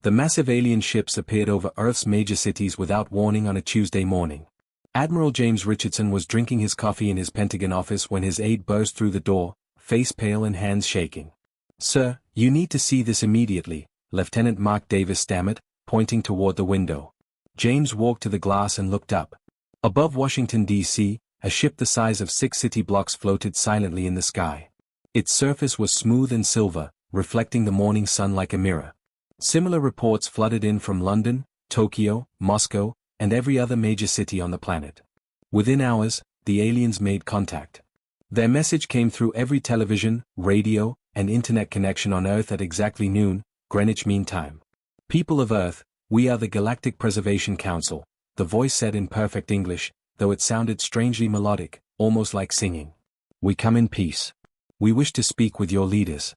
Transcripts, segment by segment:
The massive alien ships appeared over Earth's major cities without warning on a Tuesday morning. Admiral James Richardson was drinking his coffee in his Pentagon office when his aide burst through the door, face pale and hands shaking. "Sir, you need to see this immediately," Lieutenant Mark Davis stammered, pointing toward the window. James walked to the glass and looked up. Above Washington, D.C., a ship the size of 6 city blocks floated silently in the sky. Its surface was smooth and silver, reflecting the morning sun like a mirror. Similar reports flooded in from London, Tokyo, Moscow, and every other major city on the planet. Within hours, the aliens made contact. Their message came through every television, radio, and internet connection on Earth at exactly noon, Greenwich Mean Time. "People of Earth, we are the Galactic Preservation Council," the voice said in perfect English, though it sounded strangely melodic, almost like singing. "We come in peace. We wish to speak with your leaders."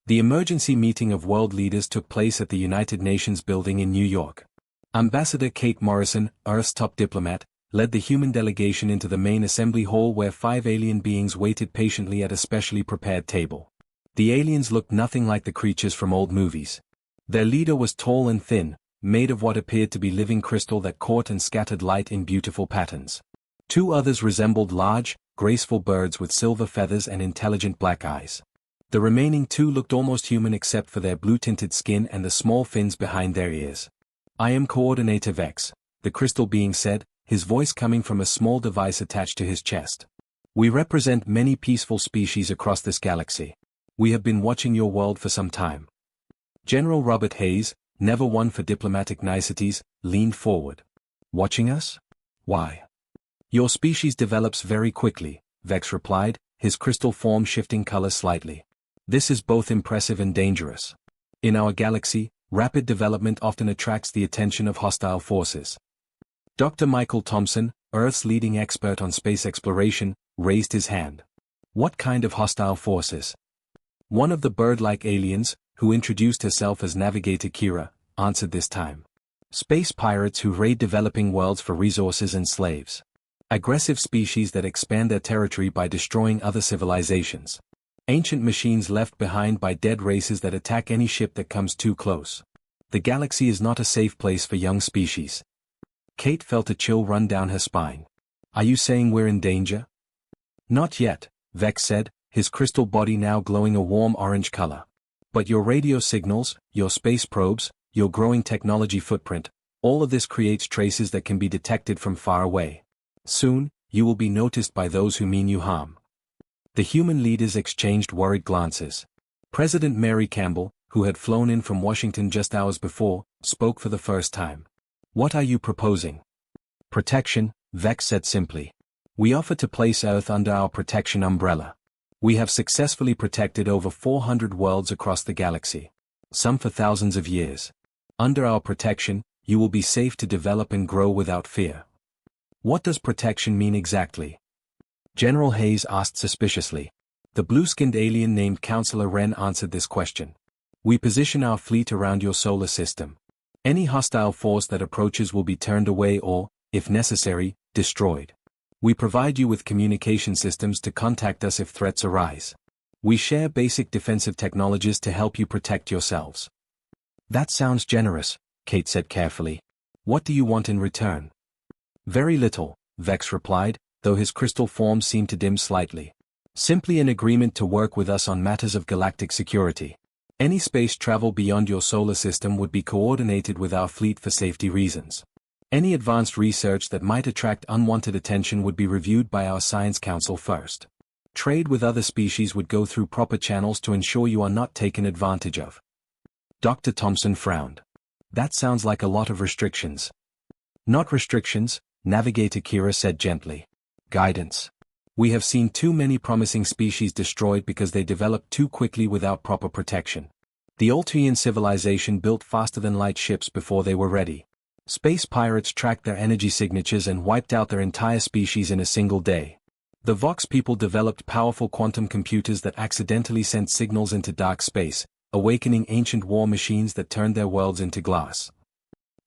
The emergency meeting of world leaders took place at the United Nations building in New York. Ambassador Kate Morrison, Earth's top diplomat, led the human delegation into the main assembly hall where 5 alien beings waited patiently at a specially prepared table. The aliens looked nothing like the creatures from old movies. Their leader was tall and thin, made of what appeared to be living crystal that caught and scattered light in beautiful patterns. 2 others resembled large, graceful birds with silver feathers and intelligent black eyes. The remaining 2 looked almost human except for their blue-tinted skin and the small fins behind their ears. "I am Coordinator Vex," the crystal being said, his voice coming from a small device attached to his chest. "We represent many peaceful species across this galaxy. We have been watching your world for some time." General Robert Hayes, never one for diplomatic niceties, leaned forward. "Watching us? Why?" "Your species develops very quickly," Vex replied, his crystal form shifting color slightly. "This is both impressive and dangerous. In our galaxy, rapid development often attracts the attention of hostile forces." Dr. Michael Thompson, Earth's leading expert on space exploration, raised his hand. "What kind of hostile forces?" One of the bird-like aliens, who introduced herself as Navigator Kira, answered this time. "Space pirates who raid developing worlds for resources and slaves. Aggressive species that expand their territory by destroying other civilizations. Ancient machines left behind by dead races that attack any ship that comes too close. The galaxy is not a safe place for young species." Kate felt a chill run down her spine. "Are you saying we're in danger?" "Not yet," Vex said, his crystal body now glowing a warm orange color. "But your radio signals, your space probes, your growing technology footprint, all of this creates traces that can be detected from far away. Soon, you will be noticed by those who mean you harm." The human leaders exchanged worried glances. President Mary Campbell, who had flown in from Washington just hours before, spoke for the first time. "What are you proposing?" "Protection," Vex said simply. "We offer to place Earth under our protection umbrella. We have successfully protected over 400 worlds across the galaxy. Some for thousands of years. Under our protection, you will be safe to develop and grow without fear." "What does protection mean exactly?" General Hayes asked suspiciously. The blue-skinned alien named Counselor Wren answered this question. "We position our fleet around your solar system. Any hostile force that approaches will be turned away or, if necessary, destroyed. We provide you with communication systems to contact us if threats arise. We share basic defensive technologies to help you protect yourselves." "That sounds generous," Kate said carefully. "What do you want in return?" "Very little," Vex replied, though his crystal form seemed to dim slightly. "Simply an agreement to work with us on matters of galactic security. Any space travel beyond your solar system would be coordinated with our fleet for safety reasons. Any advanced research that might attract unwanted attention would be reviewed by our Science Council first. Trade with other species would go through proper channels to ensure you are not taken advantage of." Dr. Thompson frowned. "That sounds like a lot of restrictions." "Not restrictions," Navigator Kira said gently. "Guidance. We have seen too many promising species destroyed because they developed too quickly without proper protection. The Altean civilization built faster-than-light ships before they were ready. Space pirates tracked their energy signatures and wiped out their entire species in a single day. The Vox people developed powerful quantum computers that accidentally sent signals into dark space, awakening ancient war machines that turned their worlds into glass."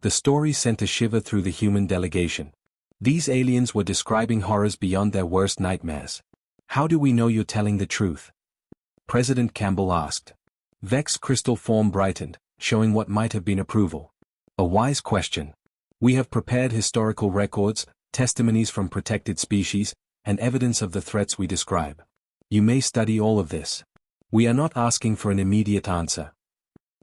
The story sent a shiver through the human delegation. These aliens were describing horrors beyond their worst nightmares. "How do we know you're telling the truth?" President Campbell asked. Vex's crystal form brightened, showing what might have been approval. A wise question. We have prepared historical records, testimonies from protected species, and evidence of the threats we describe. You may study all of this. We are not asking for an immediate answer.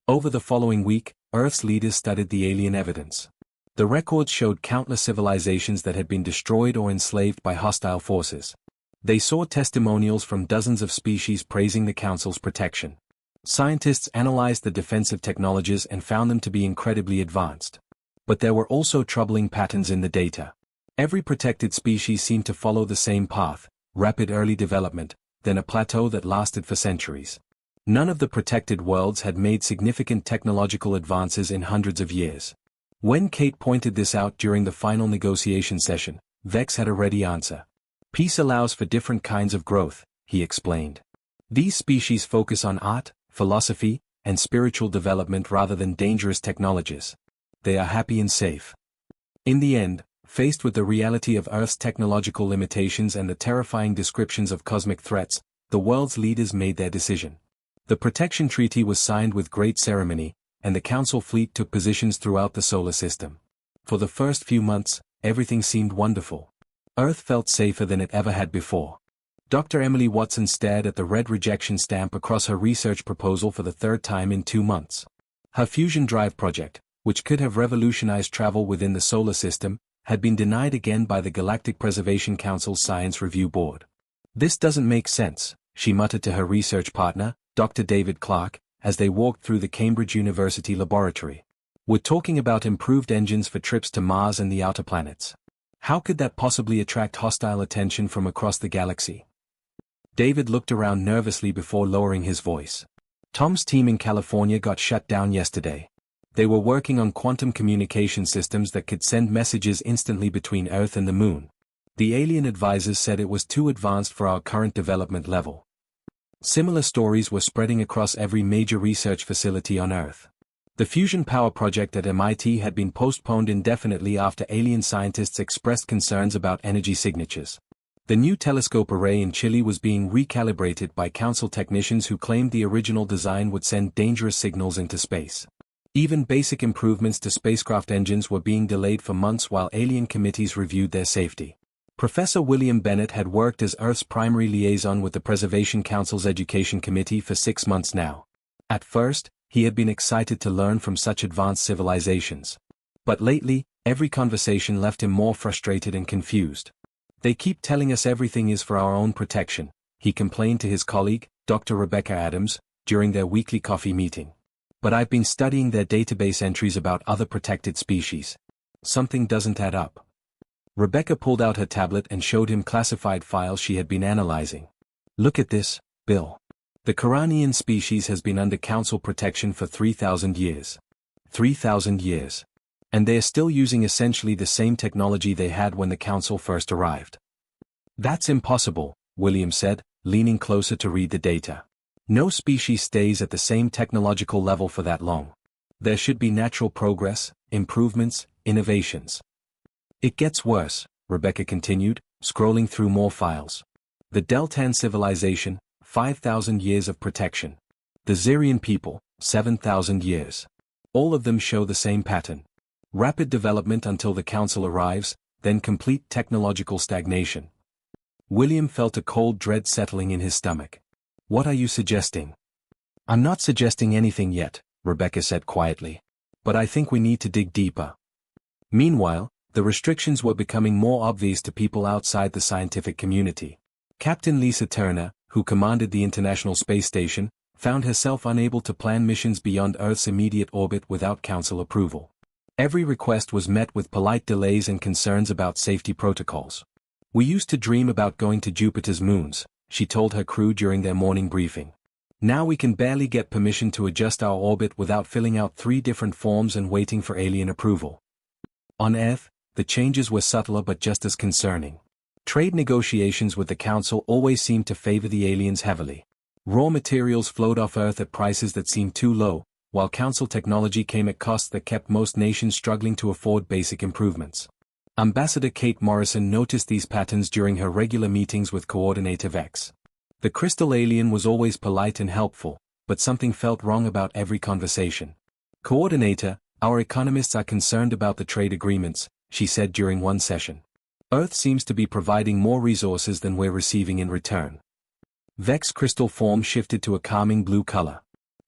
Over the following week, Earth's leaders studied the alien evidence. The records showed countless civilizations that had been destroyed or enslaved by hostile forces. They saw testimonials from dozens of species praising the Council's protection. Scientists analyzed the defensive technologies and found them to be incredibly advanced. But there were also troubling patterns in the data. Every protected species seemed to follow the same path: rapid early development, then a plateau that lasted for centuries. None of the protected worlds had made significant technological advances in hundreds of years. When Kate pointed this out during the final negotiation session, Vex had a ready answer. Peace allows for different kinds of growth, he explained. These species focus on art, philosophy, and spiritual development rather than dangerous technologies. They are happy and safe. In the end, faced with the reality of Earth's technological limitations and the terrifying descriptions of cosmic threats, the world's leaders made their decision. The Protection Treaty was signed with great ceremony, and the Council fleet took positions throughout the solar system. For the first few months, everything seemed wonderful. Earth felt safer than it ever had before. Dr. Emily Watson stared at the red rejection stamp across her research proposal for the third time in 2 months. Her fusion drive project, which could have revolutionized travel within the solar system, had been denied again by the Galactic Preservation Council's Science Review Board. This doesn't make sense, she muttered to her research partner, Dr. David Clark, as they walked through the Cambridge University laboratory. We're talking about improved engines for trips to Mars and the outer planets. How could that possibly attract hostile attention from across the galaxy? David looked around nervously before lowering his voice. Tom's team in California got shut down yesterday. They were working on quantum communication systems that could send messages instantly between Earth and the Moon. The alien advisors said it was too advanced for our current development level. Similar stories were spreading across every major research facility on Earth. The fusion power project at MIT had been postponed indefinitely after alien scientists expressed concerns about energy signatures. The new telescope array in Chile was being recalibrated by Council technicians who claimed the original design would send dangerous signals into space. Even basic improvements to spacecraft engines were being delayed for months while alien committees reviewed their safety. Professor William Bennett had worked as Earth's primary liaison with the Preservation Council's Education Committee for 6 months now. At first, he had been excited to learn from such advanced civilizations. But lately, every conversation left him more frustrated and confused. They keep telling us everything is for our own protection, he complained to his colleague, Dr. Rebecca Adams, during their weekly coffee meeting. But I've been studying their database entries about other protected species. Something doesn't add up. Rebecca pulled out her tablet and showed him classified files she had been analyzing. Look at this, Bill. The Koranian species has been under Council protection for 3,000 years. 3,000 years. And they are still using essentially the same technology they had when the Council first arrived. That's impossible, William said, leaning closer to read the data. No species stays at the same technological level for that long. There should be natural progress, improvements, innovations. It gets worse, Rebecca continued, scrolling through more files. The Deltan civilization, 5,000 years of protection. The Zirian people, 7,000 years. All of them show the same pattern. Rapid development until the Council arrives, then complete technological stagnation. William felt a cold dread settling in his stomach. What are you suggesting? I'm not suggesting anything yet, Rebecca said quietly. But I think we need to dig deeper. Meanwhile, the restrictions were becoming more obvious to people outside the scientific community. Captain Lisa Turner, who commanded the International Space Station, found herself unable to plan missions beyond Earth's immediate orbit without Council approval. Every request was met with polite delays and concerns about safety protocols. We used to dream about going to Jupiter's moons, she told her crew during their morning briefing. Now we can barely get permission to adjust our orbit without filling out 3 different forms and waiting for alien approval. On Earth, the changes were subtler but just as concerning. Trade negotiations with the Council always seemed to favor the aliens heavily. Raw materials flowed off Earth at prices that seemed too low, while Council technology came at costs that kept most nations struggling to afford basic improvements. Ambassador Kate Morrison noticed these patterns during her regular meetings with Coordinator Vex. The crystal alien was always polite and helpful, but something felt wrong about every conversation. Coordinator, our economists are concerned about the trade agreements, she said during one session. Earth seems to be providing more resources than we're receiving in return. Vex's crystal form shifted to a calming blue color.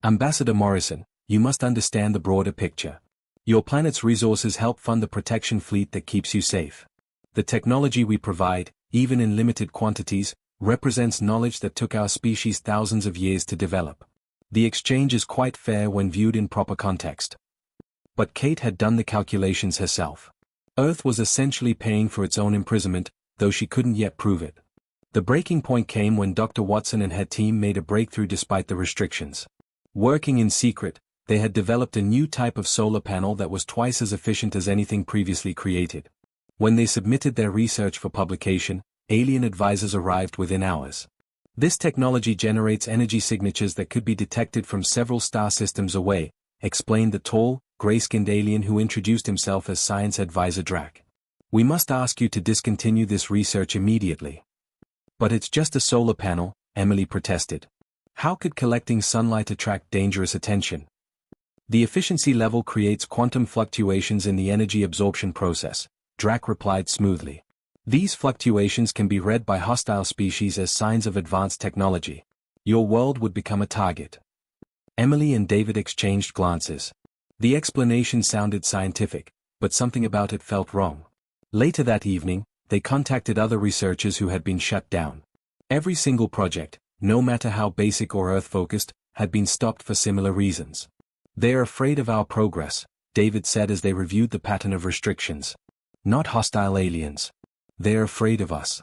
Ambassador Morrison, you must understand the broader picture. Your planet's resources help fund the protection fleet that keeps you safe. The technology we provide, even in limited quantities, represents knowledge that took our species thousands of years to develop. The exchange is quite fair when viewed in proper context. But Kate had done the calculations herself. Earth was essentially paying for its own imprisonment, though she couldn't yet prove it. The breaking point came when Dr. Watson and her team made a breakthrough despite the restrictions. Working in secret, they had developed a new type of solar panel that was twice as efficient as anything previously created. When they submitted their research for publication, alien advisors arrived within hours. This technology generates energy signatures that could be detected from several star systems away, explained the tall, gray-skinned alien who introduced himself as Science Advisor Drac. We must ask you to discontinue this research immediately. But it's just a solar panel, Emily protested. How could collecting sunlight attract dangerous attention? The efficiency level creates quantum fluctuations in the energy absorption process, Drac replied smoothly. These fluctuations can be read by hostile species as signs of advanced technology. Your world would become a target. Emily and David exchanged glances. The explanation sounded scientific, but something about it felt wrong. Later that evening, they contacted other researchers who had been shut down. Every single project, no matter how basic or Earth-focused, had been stopped for similar reasons. They are afraid of our progress, David said as they reviewed the pattern of restrictions. Not hostile aliens. They're afraid of us.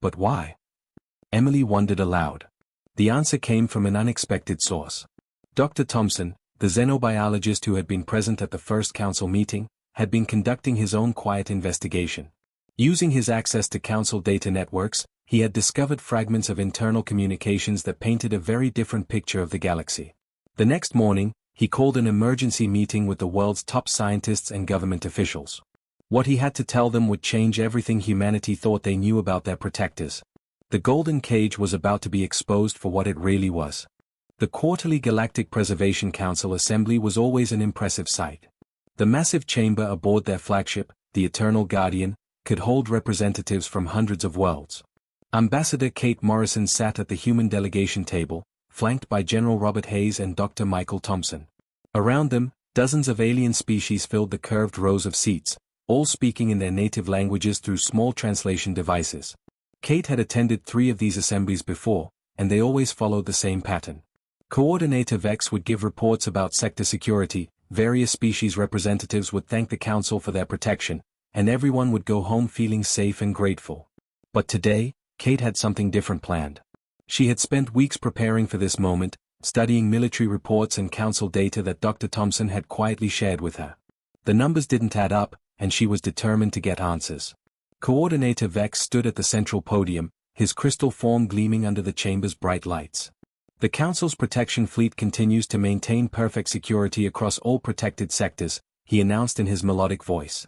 But why? Emily wondered aloud. The answer came from an unexpected source. Dr. Thompson, the xenobiologist who had been present at the first council meeting, had been conducting his own quiet investigation. Using his access to council data networks, he had discovered fragments of internal communications that painted a very different picture of the galaxy. The next morning, he called an emergency meeting with the world's top scientists and government officials. What he had to tell them would change everything humanity thought they knew about their protectors. The Golden Cage was about to be exposed for what it really was. The quarterly Galactic Preservation Council assembly was always an impressive sight. The massive chamber aboard their flagship, the Eternal Guardian, could hold representatives from hundreds of worlds. Ambassador Kate Morrison sat at the human delegation table, flanked by General Robert Hayes and Dr. Michael Thompson. Around them, dozens of alien species filled the curved rows of seats, all speaking in their native languages through small translation devices. Kate had attended 3 of these assemblies before, and they always followed the same pattern. Coordinator Vex would give reports about sector security, various species representatives would thank the council for their protection, and everyone would go home feeling safe and grateful. But today, Kate had something different planned. She had spent weeks preparing for this moment, studying military reports and council data that Dr. Thompson had quietly shared with her. The numbers didn't add up, and she was determined to get answers. Coordinator Vex stood at the central podium, his crystal form gleaming under the chamber's bright lights. The Council's protection fleet continues to maintain perfect security across all protected sectors, he announced in his melodic voice.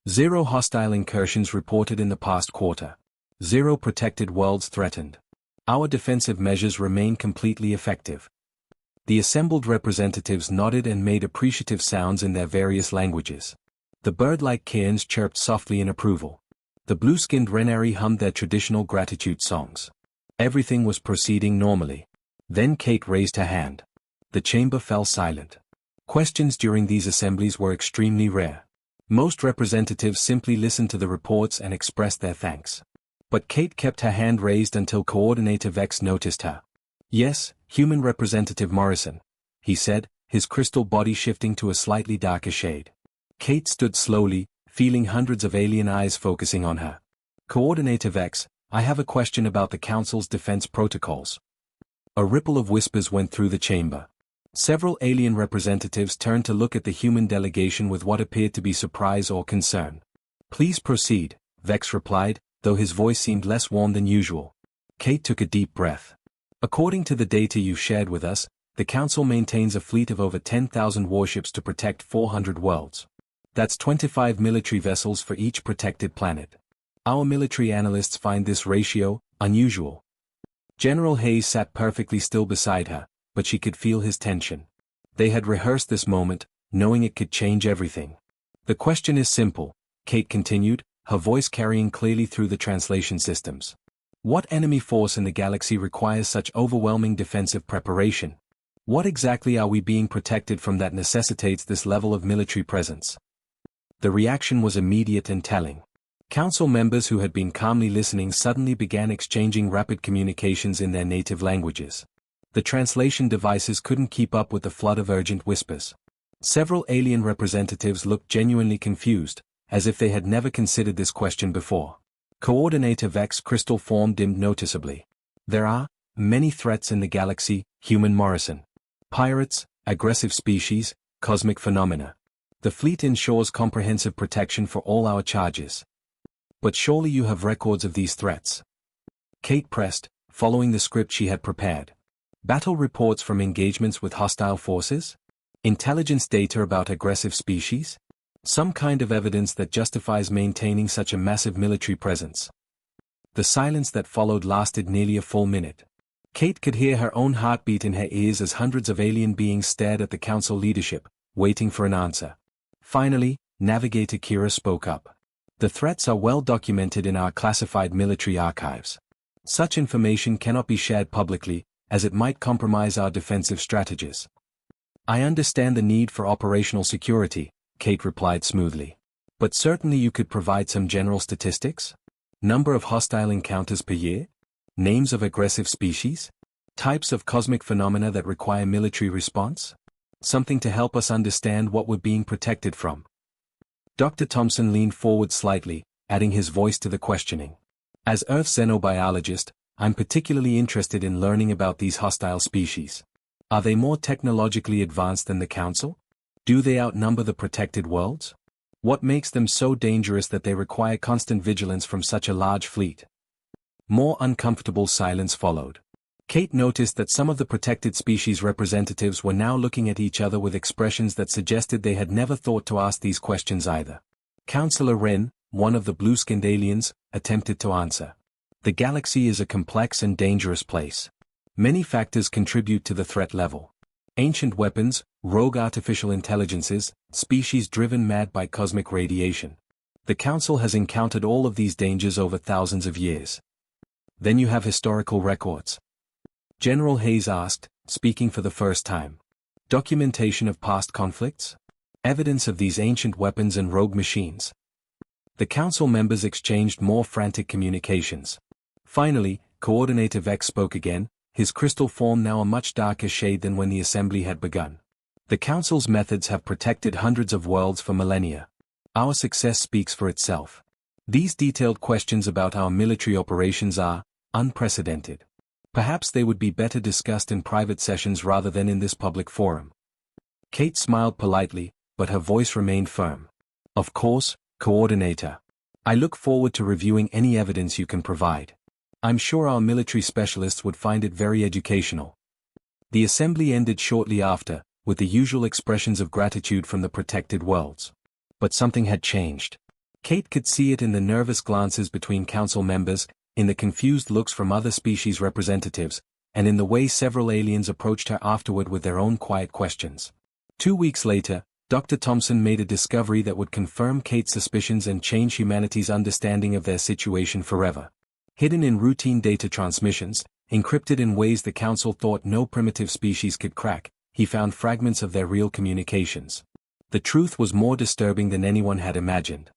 0 hostile incursions reported in the past quarter. 0 protected worlds threatened. Our defensive measures remain completely effective. The assembled representatives nodded and made appreciative sounds in their various languages. The bird-like cairns chirped softly in approval. The blue-skinned Renari hummed their traditional gratitude songs. Everything was proceeding normally. Then Kate raised her hand. The chamber fell silent. Questions during these assemblies were extremely rare. Most representatives simply listened to the reports and expressed their thanks. But Kate kept her hand raised until Coordinator Vex noticed her. Yes, Human Representative Morrison, he said, his crystal body shifting to a slightly darker shade. Kate stood slowly, feeling hundreds of alien eyes focusing on her. Coordinator Vex, I have a question about the Council's defense protocols. A ripple of whispers went through the chamber. Several alien representatives turned to look at the human delegation with what appeared to be surprise or concern. Please proceed, Vex replied, though his voice seemed less warm than usual. Kate took a deep breath. According to the data you've shared with us, the Council maintains a fleet of over 10,000 warships to protect 400 worlds. That's 25 military vessels for each protected planet. Our military analysts find this ratio unusual. General Hayes sat perfectly still beside her, but she could feel his tension. They had rehearsed this moment, knowing it could change everything. The question is simple, Kate continued, her voice carrying clearly through the translation systems. What enemy force in the galaxy requires such overwhelming defensive preparation? What exactly are we being protected from that necessitates this level of military presence? The reaction was immediate and telling. Council members who had been calmly listening suddenly began exchanging rapid communications in their native languages. The translation devices couldn't keep up with the flood of urgent whispers. Several alien representatives looked genuinely confused, as if they had never considered this question before. Coordinator Vex's crystal form dimmed noticeably. There are many threats in the galaxy, Human Morrison. Pirates, aggressive species, cosmic phenomena. The fleet ensures comprehensive protection for all our charges. But surely you have records of these threats. Kate pressed, following the script she had prepared. Battle reports from engagements with hostile forces? Intelligence data about aggressive species? Some kind of evidence that justifies maintaining such a massive military presence. The silence that followed lasted nearly a full minute. Kate could hear her own heartbeat in her ears as hundreds of alien beings stared at the council leadership, waiting for an answer. Finally, Navigator Kira spoke up. The threats are well documented in our classified military archives. Such information cannot be shared publicly, as it might compromise our defensive strategies. I understand the need for operational security, Kate replied smoothly. But certainly you could provide some general statistics? Number of hostile encounters per year? Names of aggressive species? Types of cosmic phenomena that require military response? Something to help us understand what we're being protected from. Dr. Thompson leaned forward slightly, adding his voice to the questioning. As Earth xenobiologist, I'm particularly interested in learning about these hostile species. Are they more technologically advanced than the Council? Do they outnumber the protected worlds? What makes them so dangerous that they require constant vigilance from such a large fleet? More uncomfortable silence followed. Kate noticed that some of the protected species representatives were now looking at each other with expressions that suggested they had never thought to ask these questions either. Counselor Wren, one of the blue-skinned aliens, attempted to answer. The galaxy is a complex and dangerous place. Many factors contribute to the threat level. Ancient weapons, rogue artificial intelligences, species driven mad by cosmic radiation. The Council has encountered all of these dangers over thousands of years. Then you have historical records. General Hayes asked, speaking for the first time. Documentation of past conflicts? Evidence of these ancient weapons and rogue machines. The Council members exchanged more frantic communications. Finally, Coordinator Vex spoke again, his crystal form now a much darker shade than when the assembly had begun. The Council's methods have protected hundreds of worlds for millennia. Our success speaks for itself. These detailed questions about our military operations are unprecedented. Perhaps they would be better discussed in private sessions rather than in this public forum. Kate smiled politely, but her voice remained firm. Of course, Coordinator. I look forward to reviewing any evidence you can provide. I'm sure our military specialists would find it very educational. The assembly ended shortly after, with the usual expressions of gratitude from the protected worlds. But something had changed. Kate could see it in the nervous glances between council members, in the confused looks from other species representatives, and in the way several aliens approached her afterward with their own quiet questions. 2 weeks later, Dr. Thompson made a discovery that would confirm Kate's suspicions and change humanity's understanding of their situation forever. Hidden in routine data transmissions, encrypted in ways the Council thought no primitive species could crack, he found fragments of their real communications. The truth was more disturbing than anyone had imagined.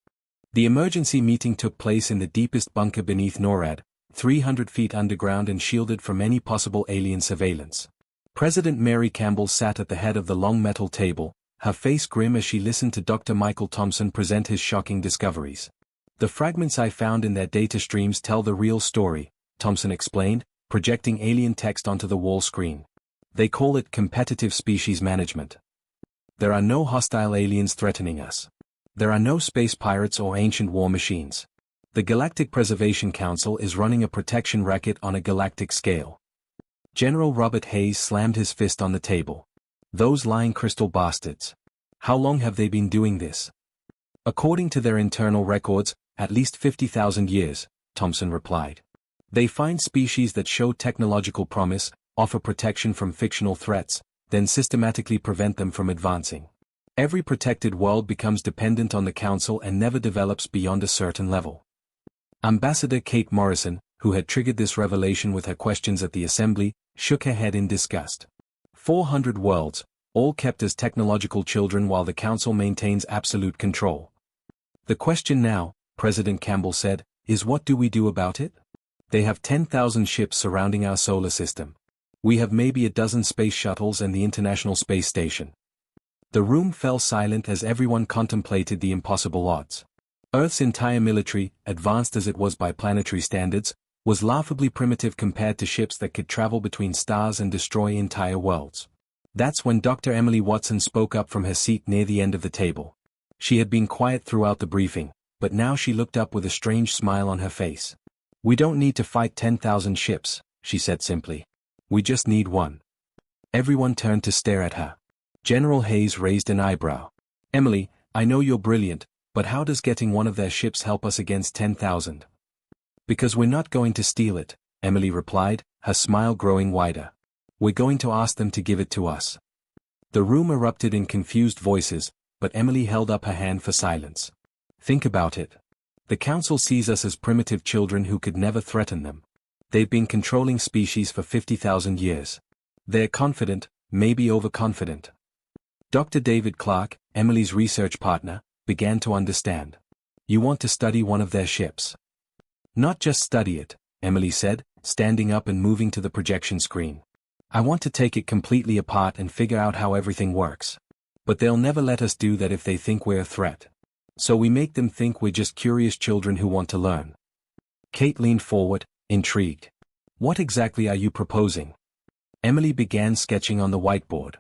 The emergency meeting took place in the deepest bunker beneath NORAD, 300 feet underground and shielded from any possible alien surveillance. President Mary Campbell sat at the head of the long metal table, her face grim as she listened to Dr. Michael Thompson present his shocking discoveries. The fragments I found in their data streams tell the real story, Thompson explained, projecting alien text onto the wall screen. They call it competitive species management. There are no hostile aliens threatening us. There are no space pirates or ancient war machines. The Galactic Preservation Council is running a protection racket on a galactic scale. General Robert Hayes slammed his fist on the table. Those lying crystal bastards. How long have they been doing this? According to their internal records, at least 50,000 years, Thompson replied. They find species that show technological promise, offer protection from fictional threats, then systematically prevent them from advancing. Every protected world becomes dependent on the Council and never develops beyond a certain level. Ambassador Kate Morrison, who had triggered this revelation with her questions at the Assembly, shook her head in disgust. 400 worlds, all kept as technological children while the Council maintains absolute control. The question now, President Campbell said, is what do we do about it? They have 10,000 ships surrounding our solar system. We have maybe a dozen space shuttles and the International Space Station. The room fell silent as everyone contemplated the impossible odds. Earth's entire military, advanced as it was by planetary standards, was laughably primitive compared to ships that could travel between stars and destroy entire worlds. That's when Dr. Emily Watson spoke up from her seat near the end of the table. She had been quiet throughout the briefing, but now she looked up with a strange smile on her face. We don't need to fight 10,000 ships, she said simply. We just need one. Everyone turned to stare at her. General Hayes raised an eyebrow. Emily, I know you're brilliant, but how does getting one of their ships help us against 10,000? Because we're not going to steal it, Emily replied, her smile growing wider. We're going to ask them to give it to us. The room erupted in confused voices, but Emily held up her hand for silence. Think about it. The Council sees us as primitive children who could never threaten them. They've been controlling species for 50,000 years. They're confident, maybe overconfident. Dr. David Clark, Emily's research partner, began to understand. You want to study one of their ships. Not just study it, Emily said, standing up and moving to the projection screen. I want to take it completely apart and figure out how everything works. But they'll never let us do that if they think we're a threat. So we make them think we're just curious children who want to learn. Kate leaned forward, intrigued. What exactly are you proposing? Emily began sketching on the whiteboard.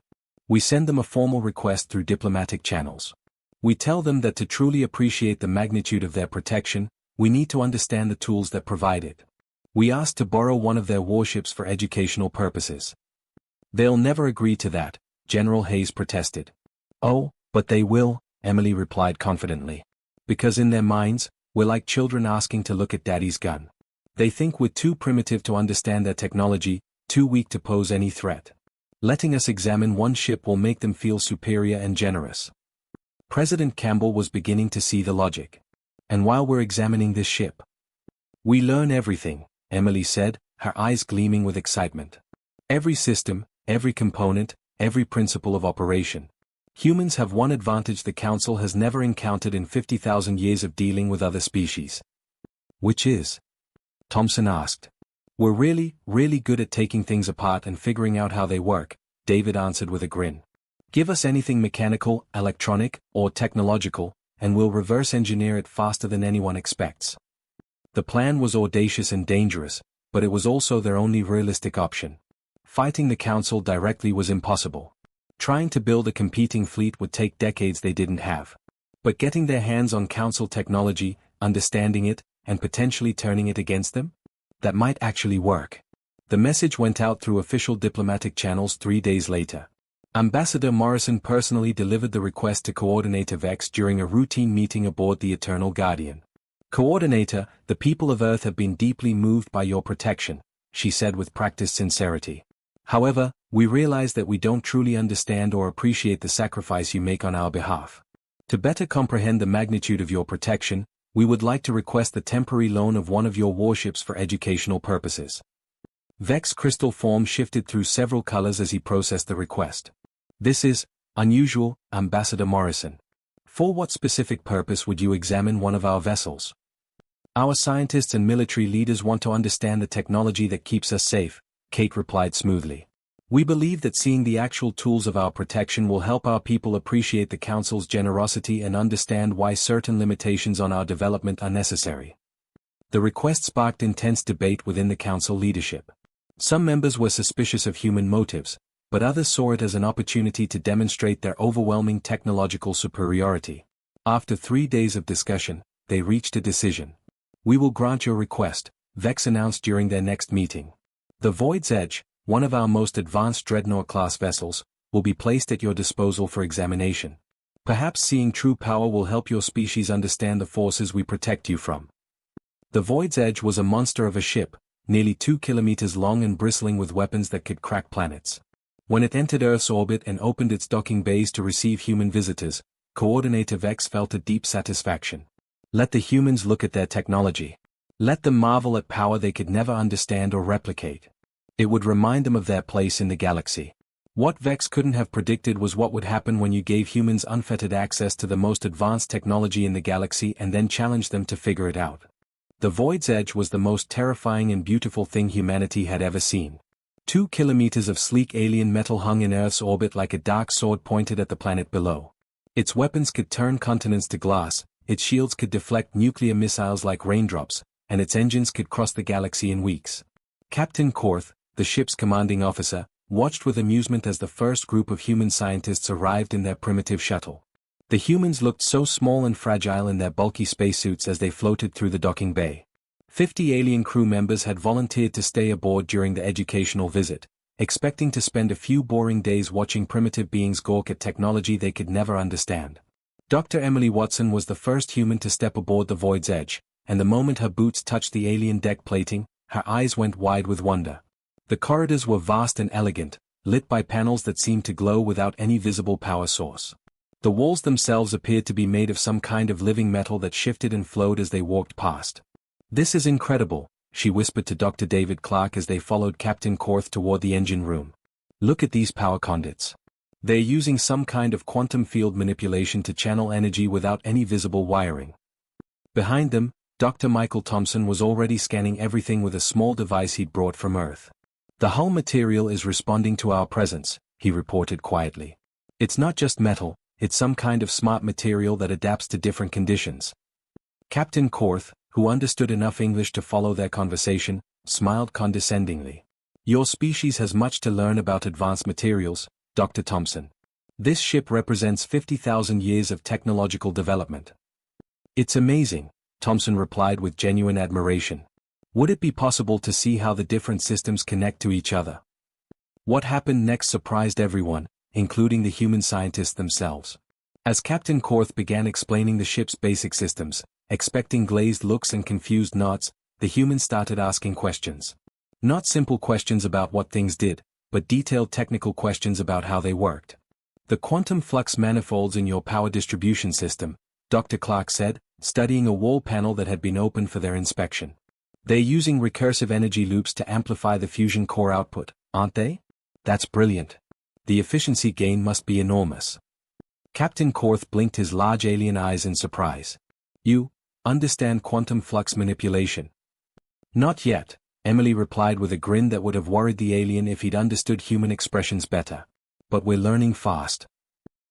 We send them a formal request through diplomatic channels. We tell them that to truly appreciate the magnitude of their protection, we need to understand the tools that provide it. We ask to borrow one of their warships for educational purposes. They'll never agree to that, General Hayes protested. Oh, but they will, Emily replied confidently. Because in their minds, we're like children asking to look at Daddy's gun. They think we're too primitive to understand their technology, too weak to pose any threat. Letting us examine one ship will make them feel superior and generous. President Campbell was beginning to see the logic. And while we're examining this ship, we learn everything, Emily said, her eyes gleaming with excitement. Every system, every component, every principle of operation. Humans have one advantage the Council has never encountered in 50,000 years of dealing with other species. Which is? Thompson asked. We're really, really good at taking things apart and figuring out how they work, David answered with a grin. Give us anything mechanical, electronic, or technological, and we'll reverse engineer it faster than anyone expects. The plan was audacious and dangerous, but it was also their only realistic option. Fighting the Council directly was impossible. Trying to build a competing fleet would take decades they didn't have. But getting their hands on Council technology, understanding it, and potentially turning it against them? That might actually work. The message went out through official diplomatic channels 3 days later. Ambassador Morrison personally delivered the request to Coordinator Vex during a routine meeting aboard the Eternal Guardian. Coordinator, the people of Earth have been deeply moved by your protection, she said with practiced sincerity. However, we realize that we don't truly understand or appreciate the sacrifice you make on our behalf. To better comprehend the magnitude of your protection, we would like to request the temporary loan of one of your warships for educational purposes. Vex's crystal form shifted through several colors as he processed the request. This is unusual, Ambassador Morrison. For what specific purpose would you examine one of our vessels? Our scientists and military leaders want to understand the technology that keeps us safe, Kate replied smoothly. We believe that seeing the actual tools of our protection will help our people appreciate the Council's generosity and understand why certain limitations on our development are necessary. The request sparked intense debate within the Council leadership. Some members were suspicious of human motives, but others saw it as an opportunity to demonstrate their overwhelming technological superiority. After 3 days of discussion, they reached a decision. We will grant your request, Vex announced during their next meeting. The Void's Edge, one of our most advanced Dreadnought-class vessels, will be placed at your disposal for examination. Perhaps seeing true power will help your species understand the forces we protect you from. The Void's Edge was a monster of a ship, nearly 2 kilometers long and bristling with weapons that could crack planets. When it entered Earth's orbit and opened its docking bays to receive human visitors, Coordinator Vex felt a deep satisfaction. Let the humans look at their technology. Let them marvel at power they could never understand or replicate. It would remind them of their place in the galaxy. What Vex couldn't have predicted was what would happen when you gave humans unfettered access to the most advanced technology in the galaxy and then challenged them to figure it out. The Void's Edge was the most terrifying and beautiful thing humanity had ever seen. 2 kilometers of sleek alien metal hung in Earth's orbit like a dark sword pointed at the planet below. Its weapons could turn continents to glass, its shields could deflect nuclear missiles like raindrops, and its engines could cross the galaxy in weeks. Captain Korth, the ship's commanding officer, watched with amusement as the first group of human scientists arrived in their primitive shuttle. The humans looked so small and fragile in their bulky spacesuits as they floated through the docking bay. 50 alien crew members had volunteered to stay aboard during the educational visit, expecting to spend a few boring days watching primitive beings gawk at technology they could never understand. Dr. Emily Watson was the first human to step aboard the Void's Edge, and the moment her boots touched the alien deck plating, her eyes went wide with wonder. The corridors were vast and elegant, lit by panels that seemed to glow without any visible power source. The walls themselves appeared to be made of some kind of living metal that shifted and flowed as they walked past. "This is incredible," she whispered to Dr. David Clark as they followed Captain Korth toward the engine room. "Look at these power conduits. They're using some kind of quantum field manipulation to channel energy without any visible wiring." Behind them, Dr. Michael Thompson was already scanning everything with a small device he'd brought from Earth. "The hull material is responding to our presence," he reported quietly. "It's not just metal, it's some kind of smart material that adapts to different conditions." Captain Korth, who understood enough English to follow their conversation, smiled condescendingly. "Your species has much to learn about advanced materials, Dr. Thompson. This ship represents 50,000 years of technological development." "It's amazing," Thompson replied with genuine admiration. "Would it be possible to see how the different systems connect to each other?" What happened next surprised everyone, including the human scientists themselves. As Captain Korth began explaining the ship's basic systems, expecting glazed looks and confused nods, the humans started asking questions. Not simple questions about what things did, but detailed technical questions about how they worked. "The quantum flux manifolds in your power distribution system," Dr. Clark said, studying a wall panel that had been opened for their inspection. "They're using recursive energy loops to amplify the fusion core output, aren't they? That's brilliant. The efficiency gain must be enormous." Captain Korth blinked his large alien eyes in surprise. "You understand quantum flux manipulation?" "Not yet," Emily replied with a grin that would have worried the alien if he'd understood human expressions better. "But we're learning fast."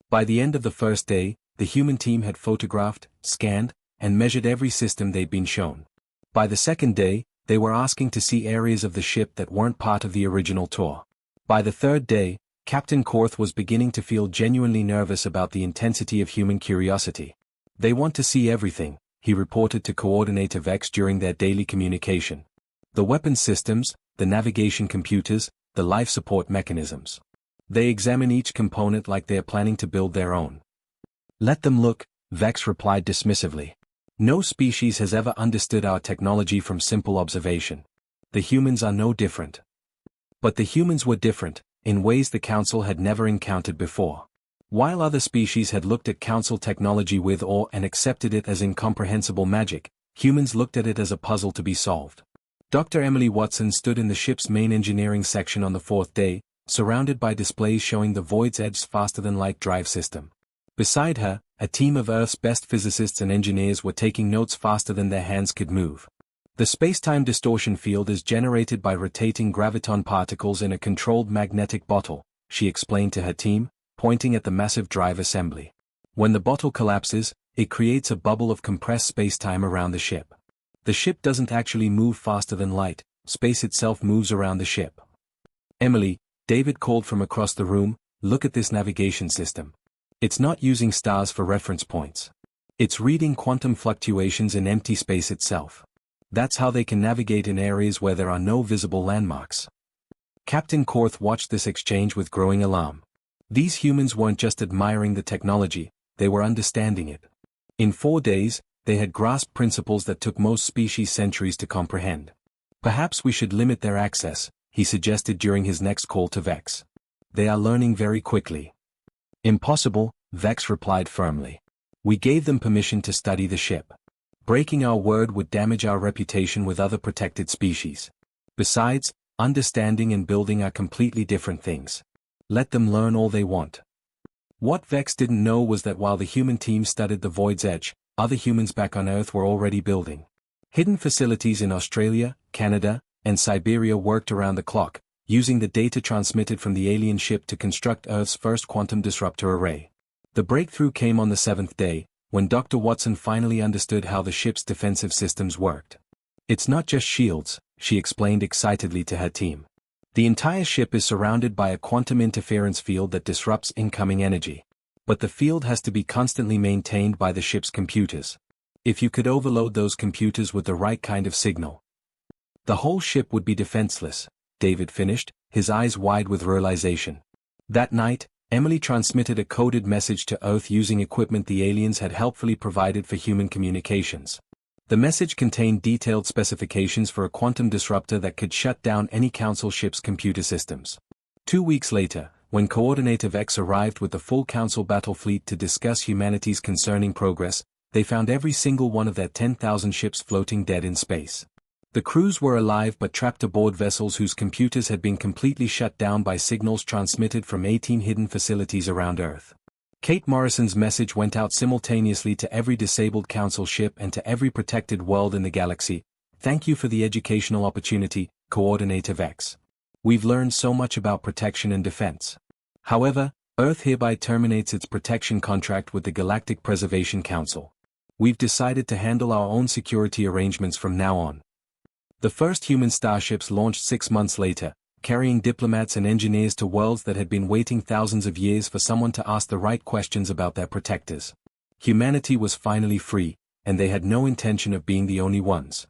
By the end of the first day, the human team had photographed, scanned, and measured every system they'd been shown. By the second day, they were asking to see areas of the ship that weren't part of the original tour. By the third day, Captain Korth was beginning to feel genuinely nervous about the intensity of human curiosity. "They want to see everything," he reported to Coordinator Vex during their daily communication. "The weapons systems, the navigation computers, the life support mechanisms. They examine each component like they're planning to build their own." "Let them look," Vex replied dismissively. "No species has ever understood our technology from simple observation. The humans are no different." But the humans were different, in ways the Council had never encountered before. While other species had looked at Council technology with awe and accepted it as incomprehensible magic, humans looked at it as a puzzle to be solved. Dr. Emily Watson stood in the ship's main engineering section on the fourth day, surrounded by displays showing the Void's Edge's faster-than-light drive system. Beside her, a team of Earth's best physicists and engineers were taking notes faster than their hands could move. "The space-time distortion field is generated by rotating graviton particles in a controlled magnetic bottle," she explained to her team, pointing at the massive drive assembly. "When the bottle collapses, it creates a bubble of compressed space-time around the ship. The ship doesn't actually move faster than light, space itself moves around the ship." "Emily," David called from across the room, "look at this navigation system. It's not using stars for reference points. It's reading quantum fluctuations in empty space itself. That's how they can navigate in areas where there are no visible landmarks." Captain Korth watched this exchange with growing alarm. These humans weren't just admiring the technology, they were understanding it. In 4 days, they had grasped principles that took most species centuries to comprehend. "Perhaps we should limit their access," he suggested during his next call to Vex. They are learning very quickly. Impossible, Vex replied firmly. We gave them permission to study the ship. Breaking our word would damage our reputation with other protected species. Besides, understanding and building are completely different things. Let them learn all they want. What Vex didn't know was that while the human team studied the Void's Edge, other humans back on Earth were already building. Hidden facilities in Australia, Canada, and Siberia worked around the clock, using the data transmitted from the alien ship to construct Earth's first quantum disruptor array. The breakthrough came on the 7th day, when Dr. Watson finally understood how the ship's defensive systems worked. It's not just shields, she explained excitedly to her team. The entire ship is surrounded by a quantum interference field that disrupts incoming energy. But the field has to be constantly maintained by the ship's computers. If you could overload those computers with the right kind of signal, the whole ship would be defenseless, David finished, his eyes wide with realization. That night, Emily transmitted a coded message to Earth using equipment the aliens had helpfully provided for human communications. The message contained detailed specifications for a quantum disruptor that could shut down any Council ship's computer systems. 2 weeks later, when Coordinator Vex arrived with the full Council battle fleet to discuss humanity's concerning progress, they found every single one of their 10,000 ships floating dead in space. The crews were alive but trapped aboard vessels whose computers had been completely shut down by signals transmitted from 18 hidden facilities around Earth. Kate Morrison's message went out simultaneously to every disabled Council ship and to every protected world in the galaxy. Thank you for the educational opportunity, Coordinator Vex. We've learned so much about protection and defense. However, Earth hereby terminates its protection contract with the Galactic Preservation Council. We've decided to handle our own security arrangements from now on. The first human starships launched 6 months later, carrying diplomats and engineers to worlds that had been waiting thousands of years for someone to ask the right questions about their protectors. Humanity was finally free, and they had no intention of being the only ones.